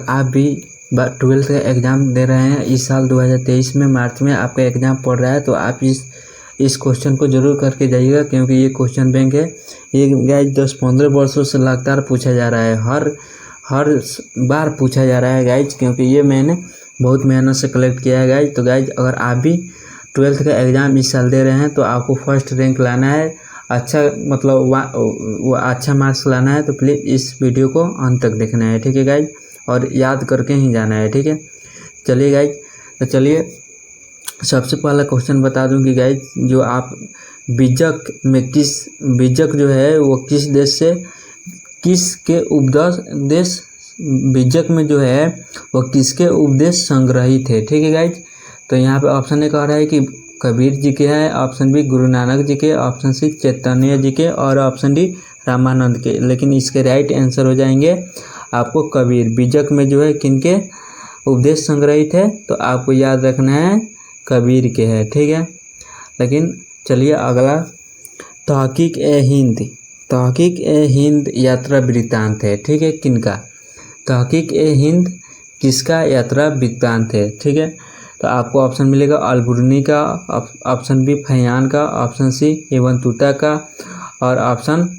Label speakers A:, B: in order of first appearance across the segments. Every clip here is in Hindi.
A: आप भी 12th का एग्ज़ाम दे रहे हैं इस साल 2023 में मार्च में आपका एग्ज़ाम पड़ रहा है, तो आप इस क्वेश्चन को ज़रूर करके जाइएगा, क्योंकि ये क्वेश्चन बैंक है। ये गाइज 10-15 वर्षों से लगातार पूछा जा रहा है, हर बार पूछा जा रहा है गाइज, क्योंकि ये मैंने बहुत मेहनत से कलेक्ट किया है गाइज। तो गाइज अगर आप भी 12th का एग्ज़ाम इस साल दे रहे हैं तो आपको फर्स्ट रैंक लाना है, अच्छा मतलब वो अच्छा मार्क्स लाना है, तो प्लीज़ इस वीडियो को अंत तक देखना है, ठीक है गाइज, और याद करके ही जाना है, ठीक है। चलिए गाइज, तो चलिए सबसे पहला क्वेश्चन बता दूं कि गाइज जो आप बीजक जो है वो किस देश से किसके उपदेश बीजक में जो है वो किसके उपदेश संग्रहित है, ठीक है गाइज। तो यहाँ पे ऑप्शन ए कह रहा है कि कबीर जी के है, ऑप्शन बी गुरु नानक जी के, ऑप्शन सी चैतन्य जी के, और ऑप्शन डी रामानंद के। लेकिन इसके राइट आंसर हो जाएंगे आपको कबीर। बीजक में जो है किनके उपदेश संग्रहित है, तो आपको याद रखना है कबीर के है, ठीक है। लेकिन चलिए अगला, तहकीक ए हिंद यात्रा वृत्तांत है, ठीक है, किनका? तहकीक ए हिंद किसका यात्रा वृत्तांत है, ठीक है। तो आपको ऑप्शन मिलेगा अल-बुरूनी का, ऑप्शन बी फैयान का, ऑप्शन सी इब्न तुता का, और ऑप्शन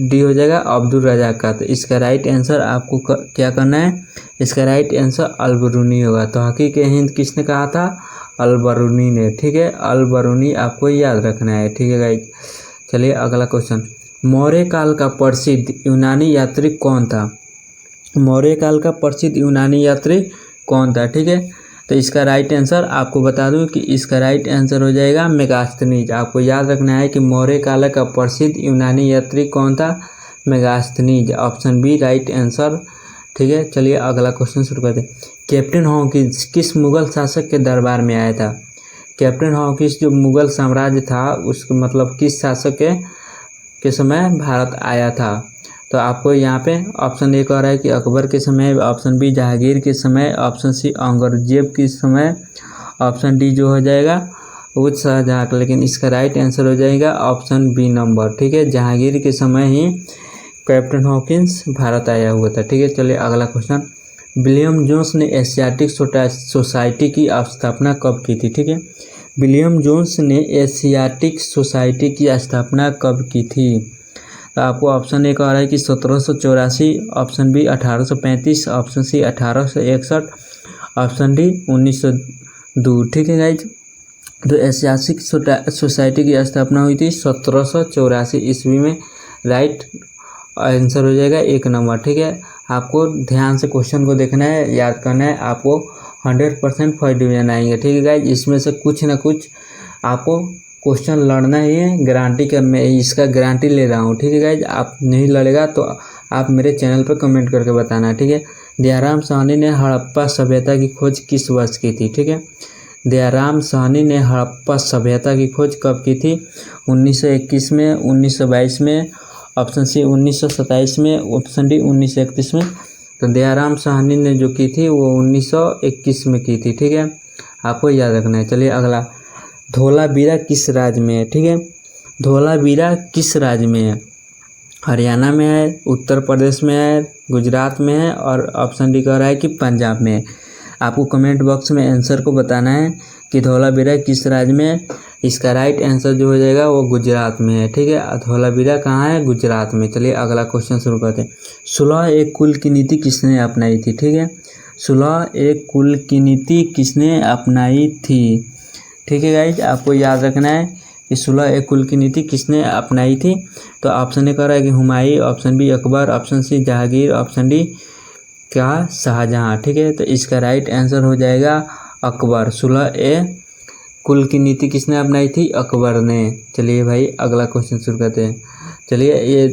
A: डी हो जाएगा अब्दुल रज़ाक का। तो इसका राइट आंसर आपको क्या करना है? इसका राइट आंसर अल-बुरूनी होगा। तो तहकीक ए हिंद किसने कहा था? अल-बुरूनी ने, ठीक है। अल-बुरूनी आपको याद रखना है, ठीक है गाइज। चलिए अगला क्वेश्चन, मौर्य काल का प्रसिद्ध यूनानी यात्री कौन था? मौर्य काल का प्रसिद्ध यूनानी यात्री कौन था, ठीक है। तो इसका राइट आंसर आपको बता दूं कि इसका राइट आंसर हो जाएगा मेगास्थनीज। आपको याद रखना है कि मौर्य काल का प्रसिद्ध यूनानी यात्री कौन था? Megasthenes, option B right answer, ठीक है। चलिए अगला क्वेश्चन शुरू करते हैं। कैप्टन हॉकिंस किस मुगल शासक के दरबार में आया था? कैप्टन हॉकिंस जो मुगल साम्राज्य था उसके मतलब किस शासक के समय भारत आया था? तो आपको यहाँ पे ऑप्शन ए कह रहा है कि अकबर के समय, ऑप्शन बी जहांगीर के समय, ऑप्शन सी औरंगजेब के समय, ऑप्शन डी जो हो जाएगा वो शाहजहाँ का। लेकिन इसका राइट आंसर हो जाएगा ऑप्शन बी नंबर, ठीक है। जहांगीर के समय ही कैप्टन हॉकिंस भारत आया हुआ था, ठीक है। चलिए अगला क्वेश्चन, विलियम जोन्स ने एशियाटिक सोसाइटी की स्थापना कब की थी, ठीक है। विलियम जोन्स ने एशियाटिक सोसाइटी की स्थापना कब की थी? तो आपको ऑप्शन ए कह रहा है कि 1784, option B 1835, option C 1861, option D 1902, ठीक है गाइज। तो एशियाटिक सोसाइटी की स्थापना हुई थी 1784 ईस्वी में। राइट आंसर हो जाएगा 1 नंबर, ठीक है। आपको ध्यान से क्वेश्चन को देखना है, याद करना है, आपको 100% फर्स्ट डिवीजन आएंगे, ठीक है गाइज। इसमें से कुछ ना कुछ आपको क्वेश्चन लड़ना ही है, गारंटी का मैं इसका गारंटी ले रहा हूँ, ठीक है गाइज। आप नहीं लड़ेगा तो आप मेरे चैनल पर कमेंट करके बताना, ठीक है। दयाराम साहनी ने हड़प्पा सभ्यता की खोज किस वर्ष की थी, ठीक है। दयाराम साहनी ने हड़प्पा सभ्यता की खोज कब की थी? 1921 में, 1922 में, ऑप्शन सी 1927 में, ऑप्शन डी 1931 में। तो दयाराम साहनी ने जो की थी वो 1921 में की थी, ठीक है, आपको याद रखना है। चलिए अगला, धोलावीरा किस राज्य में है, ठीक है। धोलावीरा किस राज्य में है? हरियाणा में है, उत्तर प्रदेश में है, गुजरात में है, और ऑप्शन डी कह रहा है कि पंजाब में है। आपको कमेंट बॉक्स में आंसर को बताना है कि धोलावीरा किस राज्य में है। इसका राइट आंसर जो हो जाएगा वो गुजरात में है, ठीक है। धोलावीरा कहाँ है? गुजरात में। चलिए अगला क्वेश्चन शुरू करते हैं। 16 एक कुल की नीति किसने अपनाई थी, ठीक है। 16 एक कुल की नीति किसने अपनाई थी, ठीक है गाइज। आपको याद रखना है कि 16 एक कुल की नीति किसने अपनाई थी। तो ऑप्शन ए कह रहा है कि Humayun, option B Akbar, option C Jahangir, option D क्या शाहजहाँ, ठीक है। तो इसका राइट आंसर हो जाएगा अकबर। 16 ए कुल की नीति किसने अपनाई थी? अकबर ने। चलिए भाई अगला क्वेश्चन शुरू करते हैं। चलिए ये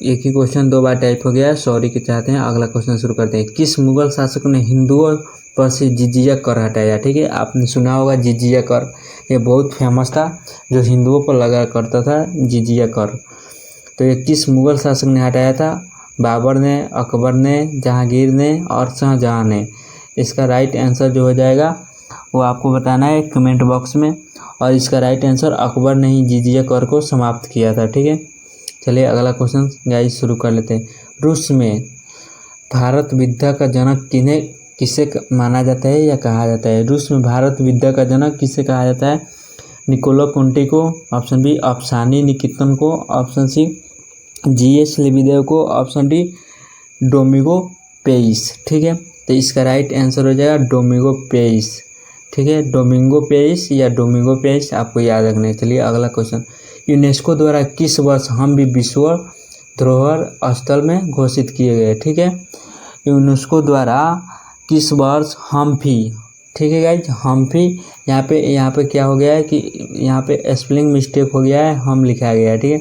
A: एक ही क्वेश्चन 2 बार टाइप हो गया है, सॉरी के चाहते हैं। अगला क्वेश्चन शुरू करते हैं। किस मुगल शासक ने हिंदुओं पर से जिजिया कर हटाया, ठीक है। आपने सुना होगा जिजिया कर, ये बहुत फेमस था, जो हिंदुओं पर लगा करता था जिजिया कर। तो ये किस मुगल शासक ने हटाया था? बाबर ने, अकबर ने, जहांगीर ने, और शाहजहाँ ने। इसका राइट आंसर जो हो जाएगा वो आपको बताना है कमेंट बॉक्स में, और इसका राइट आंसर अकबर ने ही जिजिया कर को समाप्त किया था, ठीक है। चलिए अगला क्वेश्चन गाइस शुरू कर लेते हैं। रूस में भारत विद्या का जनक किसे माना जाता है या कहा जाता है? रूस में भारत विद्या का जनक किसे कहा जाता है? निकोलो कुंटी को, ऑप्शन बी अफसानी निकितन को, ऑप्शन सी जीएस लेबेदेव को, ऑप्शन डी डोमिगो पेइस। ठीक है, तो इसका राइट आंसर हो जाएगा डोमिगो पेइस। ठीक है, डोमिंगो पेइस या डोमिगो पेइस आपको याद रखना है। चलिए अगला क्वेश्चन, यूनेस्को द्वारा किस वर्ष हम भी विश्व धरोहर स्थल में घोषित किए गए? ठीक है, यूनेस्को द्वारा किस वर्ष हम्फी, ठीक है गाइज, हम्फी, यहाँ पे क्या हो गया है कि यहाँ पे स्पेलिंग मिस्टेक हो गया है, हम लिखा गया है। ठीक है,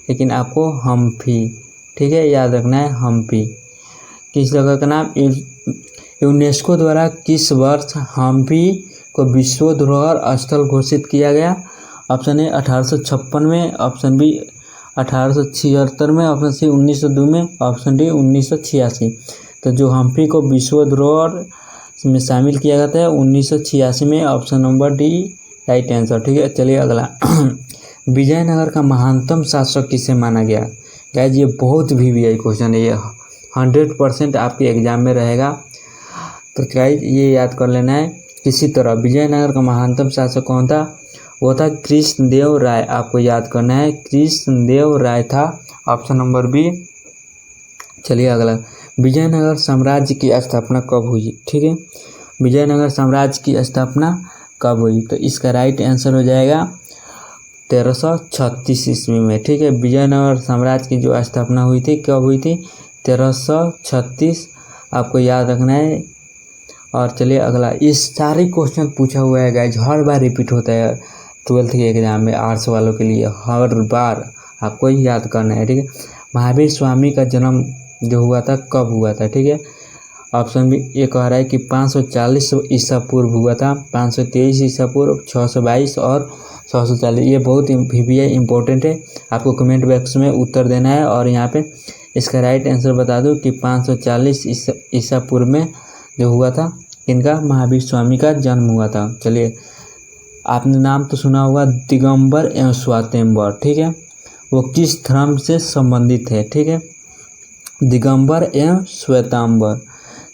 A: लेकिन आपको हम्फी, ठीक है, याद रखना है हम्फी। किस जगह का नाम? यूनेस्को द्वारा किस वर्ष हम्फी को विश्व धरोहर स्थल घोषित किया गया? ऑप्शन ए 1856 में, ऑप्शन बी 1876 में, ऑप्शन सी 1902 में, ऑप्शन डी 1986। तो जो हम्फी को विश्व धरोहर में शामिल किया जाता है 1986 में, option number D right answer. ठीक है, चलिए अगला विजयनगर का महानतम शासक किसे माना गया? गाइज ये बहुत VVI क्वेश्चन है, ये 100% आपके एग्जाम में रहेगा। तो गाइज ये याद कर लेना है किसी तरह। विजयनगर का महानतम शासक कौन था? वो था कृष्णदेव राय, आपको याद करना है कृष्णदेव राय था, ऑप्शन नंबर बी। चलिए अगला, विजयनगर साम्राज्य की स्थापना कब हुई? ठीक है, विजयनगर साम्राज्य की स्थापना कब हुई? तो इसका राइट आंसर हो जाएगा 1336 ईस्वी में। ठीक है, विजयनगर साम्राज्य की जो स्थापना हुई थी कब हुई थी? 1336, आपको याद रखना है। और चलिए अगला, इस सारे क्वेश्चन पूछा हुआ है गाइज, हर बार रिपीट होता है 12th के एग्जाम में, आर्ट्स वालों के लिए हर बार आपको याद करना है। ठीक है, महावीर स्वामी का जन्म जो हुआ था कब हुआ था? ठीक है, ऑप्शन बी ये कह रहा है कि 540 ईसा पूर्व हुआ था, 523 ईसा पूर्व, 622 और 640। ये बहुत VVI इंपॉर्टेंट है, आपको कमेंट बॉक्स में उत्तर देना है। और यहाँ पे इसका राइट आंसर बता दूं कि 540 ईसा पूर्व में जो हुआ था, इनका महावीर स्वामी का जन्म हुआ था। चलिए, आपने नाम तो सुना होगा दिगंबर एवं श्वेतांबर। ठीक है, वो किस धर्म से संबंधित है? ठीक है, दिगंबर एवं श्वेतांबर,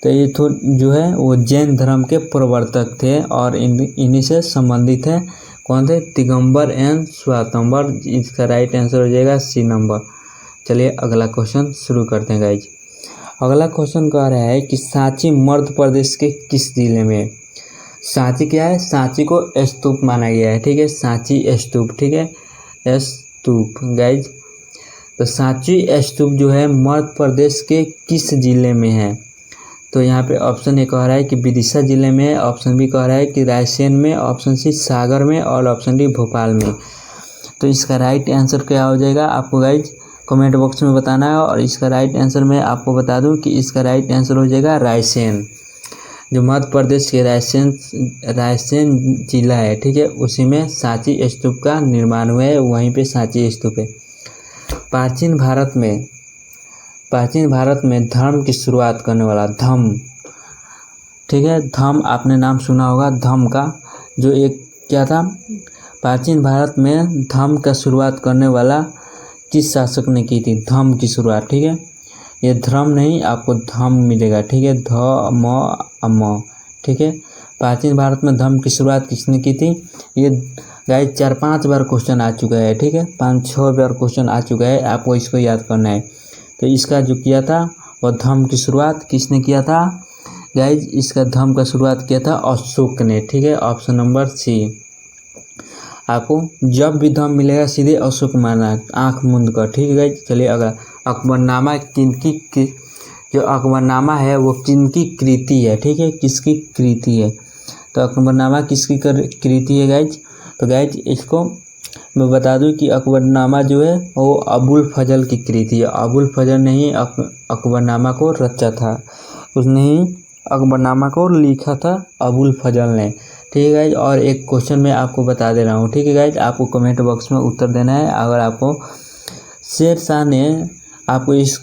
A: तो ये जो है वो जैन धर्म के प्रवर्तक थे और इन्हीं से संबंधित है। कौन थे? दिगंबर एवं श्वेतांबर। इसका राइट आंसर हो जाएगा सी नंबर। चलिए अगला क्वेश्चन शुरू करते हैं गाइज। अगला क्वेश्चन कह रहा है कि सांची मध्य प्रदेश के किस जिले में? सांची क्या है? सांची को स्तूप माना गया है। ठीक है, सांची स्तूप। ठीक है, स्तूप गाइज। तो सांची स्तूप जो है मध्य प्रदेश के किस जिले में है? तो यहाँ पे ऑप्शन ए कह रहा है कि विदिशा जिले में, ऑप्शन बी कह रहा है कि रायसेन में, ऑप्शन सी सागर में और ऑप्शन डी भोपाल में। तो इसका राइट आंसर क्या हो जाएगा आपको गाइज कमेंट बॉक्स में बताना है। और इसका राइट आंसर मैं आपको बता दूं कि इसका राइट आंसर हो जाएगा रायसेन, जो मध्य प्रदेश के रायसेन जिला है। ठीक है, उसी में सांची स्तूप का निर्माण हुआ है, वहीं पे सांची स्तूप है। प्राचीन भारत में धर्म की शुरुआत करने वाला धम्म, ठीक है, धम्म आपने नाम सुना होगा धम्म का, जो एक क्या था? प्राचीन भारत में धम्म का शुरुआत करने वाला किस शासक ने की थी? धम्म की शुरुआत। ठीक है, ये धर्म नहीं, आपको धम्म मिलेगा। ठीक है, ध-म-अ-म। ठीक है, प्राचीन भारत में धम्म की शुरुआत किसने की थी? ये गाइस 4-5 बार क्वेश्चन आ चुका है। ठीक है, 5-6 बार क्वेश्चन आ चुका है, आपको इसको याद करना है। तो इसका जो किया था वो धम्म की शुरुआत किसने किया था गाइज? इसका धम्म का शुरुआत किया था अशोक ने। ठीक है, ऑप्शन नंबर सी। आपको जब भी धम्म मिलेगा सीधे अशोक मानना है, आँख मूंद कर। ठीक है गाइज, चलिए अगला, अकबरनामा किनकी जो अकबरनामा है वो किनकी कृति है? ठीक है, किसकी कृति है? तो अकबरनामा किसकी कृति है गाइज? तो गाइज इसको मैं बता दूं कि अकबरनामा जो है वो अबुल फजल की कृति है। अबुल फजल ने ही अकबरनामा को रचा था, उसने ही अकबरनामा को लिखा था, अबुल फजल ने। ठीक है गाइज, और एक क्वेश्चन मैं आपको बता दे रहा हूँ। ठीक है गाइज, आपको कमेंट बॉक्स में उत्तर देना है। अगर आपको शेर शाह ने आपको इस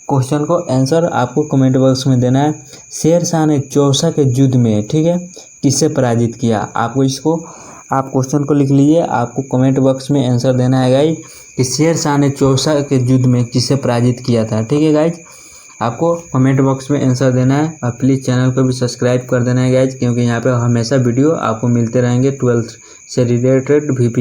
A: क्वेश्चन को आंसर आपको कमेंट बॉक्स में देना है। शेर शाह ने चौसा के युद्ध में, ठीक है, किसे पराजित किया? आपको इसको आप क्वेश्चन को लिख लीजिए, आपको कमेंट बॉक्स में आंसर देना है गाइज कि शेर शाह ने चौसा के युद्ध में किसे पराजित किया था। ठीक है गाइज, आपको कमेंट बॉक्स में आंसर देना है और प्लीज़ चैनल को भी सब्सक्राइब कर देना है गाइज, क्योंकि यहाँ पे हमेशा वीडियो आपको मिलते रहेंगे 12th से रिलेटेड VP